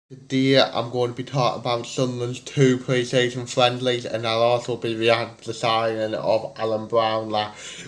Today I'm going to be talking about Sunderland's two pre-season friendlies, and I'll also be reacting to the signing of Alan Browne,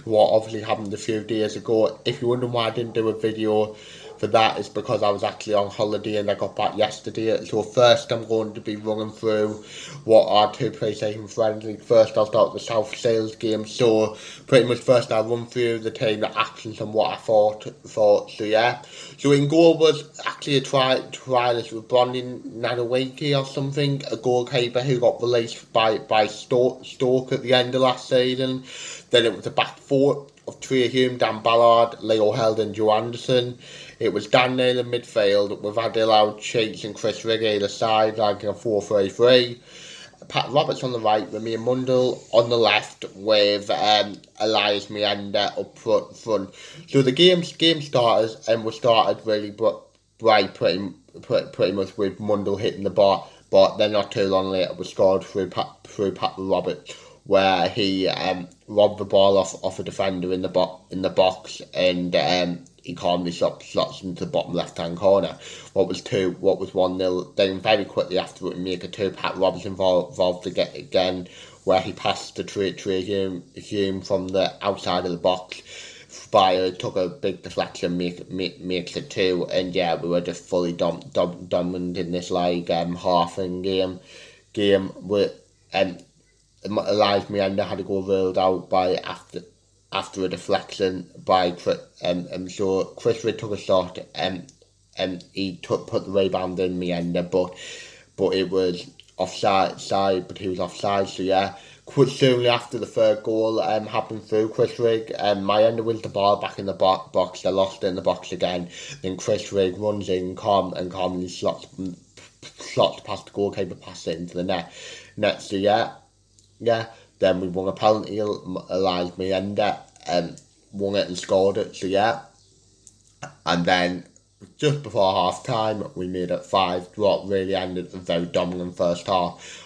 what obviously happened a few days ago. If you're wondering why I didn't do a video for that, it's because I was actually on holiday and I got back yesterday. So first I'm going to be running through what are two pre-season friendlies. First I'll start with the South Shields game. So pretty much first I'll run through the team, the actions and what I thought. So yeah. So in goal was actually a trialist with Bronny Nanawiki or something, a goalkeeper who got released by Stoke at the end of last season. Then it was a back four of Trey Hume, Dan Ballard, Leo Held and Joe Anderson. It was Dan Neil in midfield with Adil Cheats and Chris Rigg either side, like a 4-3-3. Pat Roberts on the right, Remy Mundell on the left with Elias Mienda up front. So the game started and was started really bright, pretty much with Mundell hitting the bar, but then not too long later was scored through Pat Roberts, where he robbed the ball off a defender in the box, and he calmly slots into the bottom left hand corner. What was 1-0. Then very quickly after it, make a two. Pat Roberts involved again, where he passed the Trey Hume from the outside of the box. Spire took a big deflection, makes it two, and yeah, we were just fully dominant in this half and game with Elias Mienda had to go ruled out by after a deflection by so Chris Ridd took a shot and he put the rebound in Mienda, but it was offside, but he was offside, so yeah. Quite soon after the third goal happened through Chris Rigg, Mienda wins the ball back in the box. They lost it in the box again. Then Chris Rigg runs in calmly slots past the goalkeeper, pass it into the net. So yeah. Then we won a penalty. Elias Mienda won it and scored it. So yeah. And then just before half time, we made it 5. What really ended a very dominant first half.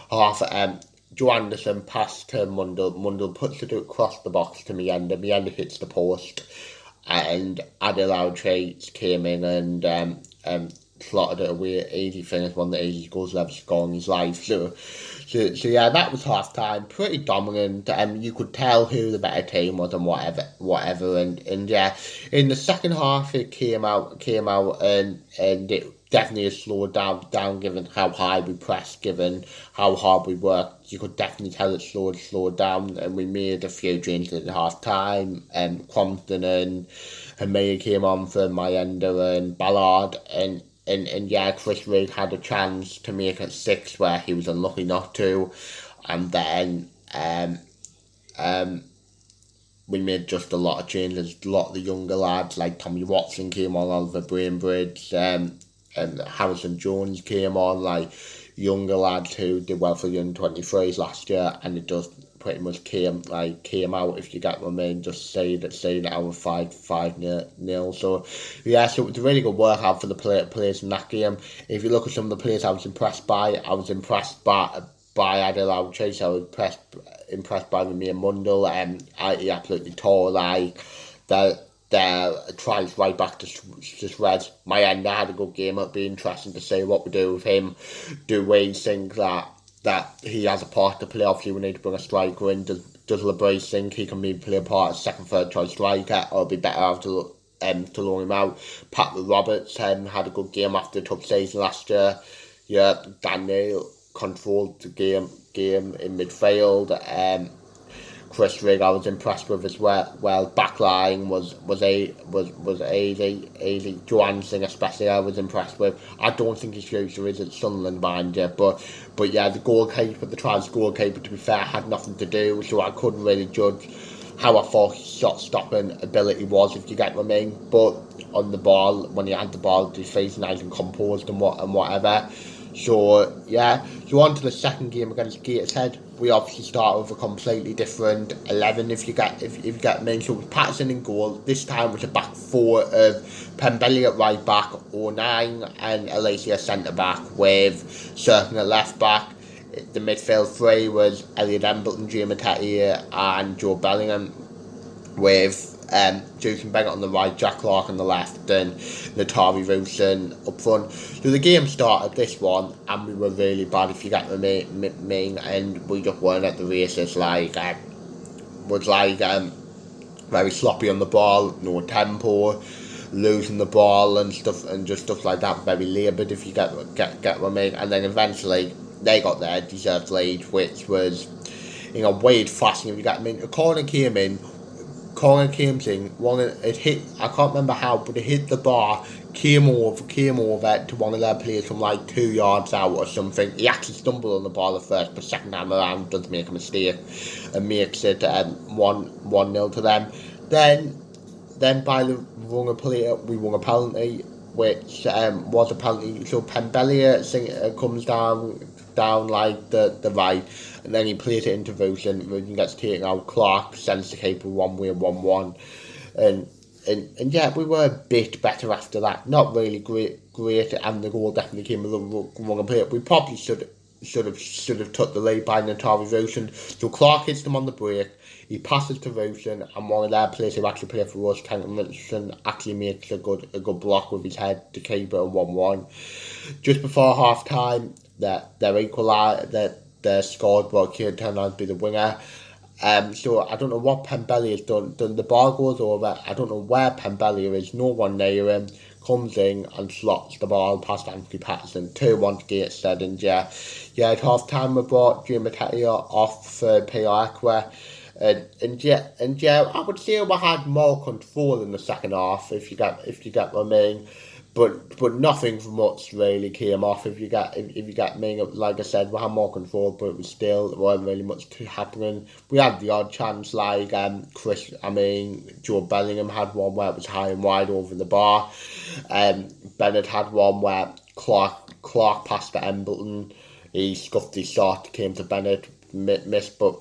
Joe Anderson passed to Mundell. Mundell puts it across the box to Mienda. Mienda hits the post, and Adil Traits came in and slotted it away. Easy finish, one of the easiest goals he'll ever score in his life. So yeah, that was half time. Pretty dominant. You could tell who the better team was and whatever. And yeah, in the second half it came out and it definitely has slowed down given how high we pressed, given how hard we worked. You could definitely tell it slowed down, and we made a few changes at half time. Crompton and May came on for Mienda and Ballard, and yeah, Chris Rigg had a chance to make it 6 where he was unlucky not to, and then we made just a lot of changes. A lot of the younger lads like Tommy Watson came on, Oliver Brainbridge, and Harrison Jones came on, like younger lads who did well for the under-23s last year, and it just pretty much came out, if you get what I mean, just say that I was 5-0. So yeah, so it was a really good workout for the players in that game. If you look at some of the players I was impressed by Adil Chase. I was impressed by Remy Mundell, and he absolutely tore their tries right back to shreds. Mienda had a good game. It'll be interesting to see what we do with him. Do we think that he has a part to play? Obviously, we need to bring a striker in. Does LeBray think he can maybe play a part as second, third choice striker, or be better out to loan him out? Pat Roberts had a good game after a tough season last year. Yeah, Daniel controlled the game in midfield. Chris Rigg I was impressed with as well. Backline was easy. Johansson especially I was impressed with. I don't think his future is at Sunderland, mind you, but yeah, the goalkeeper, to be fair, had nothing to do, so I couldn't really judge how I thought his shot stopping ability was, if you get what I mean. But on the ball, when he had the ball, his face nice and composed and whatever. So yeah, so on to the second game against Gateshead. We obviously start with a completely different 11, if you get me. So with Patterson in goal, this time with a back four of Pembele at right back, 09 and Alicia centre back, with Cirkin at left back. The midfield three was Elliot Embleton, Jay Matete and Joe Bellingham, with Jason Bennett on the right, Jack Clark on the left, and Natari Wilson up front. So the game started, this one, and we were really bad, if you get me, and we just weren't at the races, very sloppy on the ball, no tempo, losing the ball and stuff, and just stuff like that, very laboured, if you get what I mean. And then eventually they got their deserved lead, which was in a weird fashion, if you get what I mean. A corner came in, it hit, I can't remember how, but it hit the bar, came over to one of their players from like 2 yards out or something. He actually stumbled on the ball at first, but second time around does make a mistake and makes it 1-0 to them. Then by the wrong of play, we won a penalty, which was a penalty. So Pembelia comes down like the right, and then he plays it into Wilson. Wilson gets taken out. Clark sends the keeper one way, 1-1, and yeah, we were a bit better after that. Not really great, and the goal definitely came with a wrong of play. We probably should have took the lead by Natari Wilson. So Clark hits them on the break. He passes to Wilson, and one of their players who actually played for us, Kenton Wilson, actually makes a good block with his head to keep it at 1-1. Just before half time, their equalised, their scored, but turned out to be the winger. So I don't know what Pembelia has done. The ball goes over. I don't know where Pembelia is. No one near him. Comes in and slots the ball past Anthony Patterson. 2-1 to Gateshead, and yeah, at half time we brought Jim Mattia off for PR and yeah, I would say we had more control in the second half, if you get what I mean. But nothing much really came off, if you get me. Like I said, we had more control, but it was still, there wasn't really much happening. We had the odd chance, like Joe Bellingham had one where it was high and wide over the bar. Bennett had one where Clark passed to Embleton. He scuffed his shot, came to Bennett, missed, but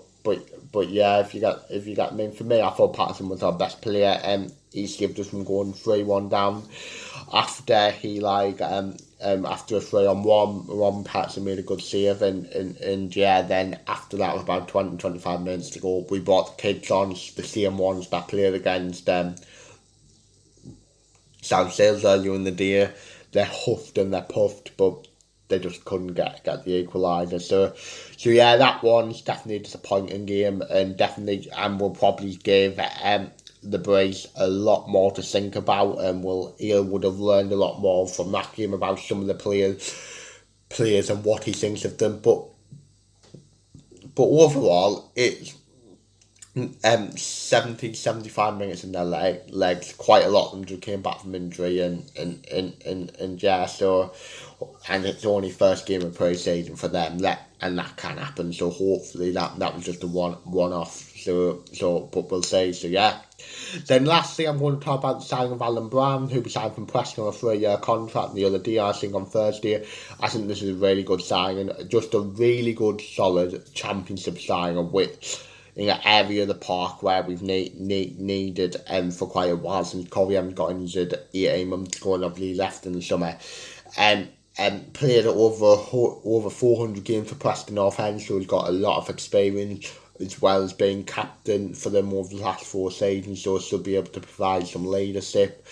yeah, if you got me, for me, I thought Patterson was our best player, and he saved us from going 3-1 down. After he after a 3-on-1, Ron Patterson made a good save, and yeah, then after that, with about 20-25 minutes to go, we brought the kids on, the same ones that played against South Shields earlier in the day. They huffed and they puffed, but they just couldn't get the equaliser. So yeah, that one's definitely a disappointing game, and will probably give the Braves a lot more to think about, and he would have learned a lot more from that game about some of the players and what he thinks of them. But overall, it's 70-75 minutes in their legs. Quite a lot of them just came back from injury, and yeah, so, and it's only first game of pre-season for them, and that can happen. So hopefully that was just a one-off. So but we'll see. So yeah. Then lastly, I'm going to talk about the signing of Alan Browne, who was signed from Preston on a 3-year contract the other day, I think on Thursday. I think this is a really good signing, just a really good, solid championship signing, which in an area of the park where we've needed for quite a while, since Corey got injured 18 months ago and obviously left in the summer. And played over 400 games for Preston North End, so he's got a lot of experience, as well as being captain for them over the last 4 seasons, so he'll be able to provide some leadership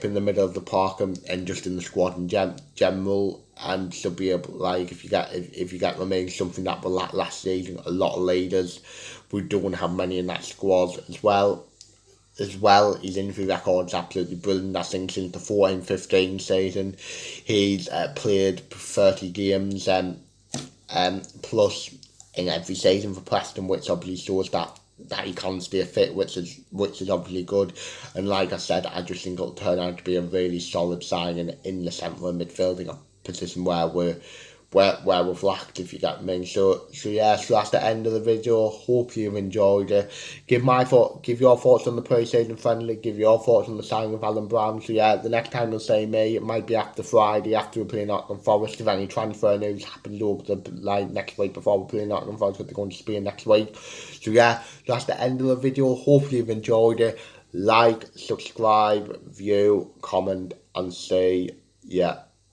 in the middle of the park and just in the squad in general, and she'll be able, if you get remain something that will last season, a lot of leaders. We don't have many in that squad as well. His injury record's absolutely brilliant. I think since the 14-15 season, he's played 30 games plus in every season for Preston, which obviously shows that he can stay fit, which is obviously good. And like I said, I just think it'll turn out to be a really solid signing in the central midfield, in a position where we've lacked, if you get me. So yeah, so that's the end of the video. Hope you've enjoyed it. Give your thoughts on the pre-season friendly. Give your thoughts on the signing of Alan Browne. So yeah, the next time you'll see me, it might be after Friday, after we play Nottingham Forest. If any transfer news happens over the next week before we play Nottingham Forest, because they're going to Spain next week. So yeah, that's the end of the video. Hopefully you've enjoyed it. Like, subscribe, view, comment, and say yeah.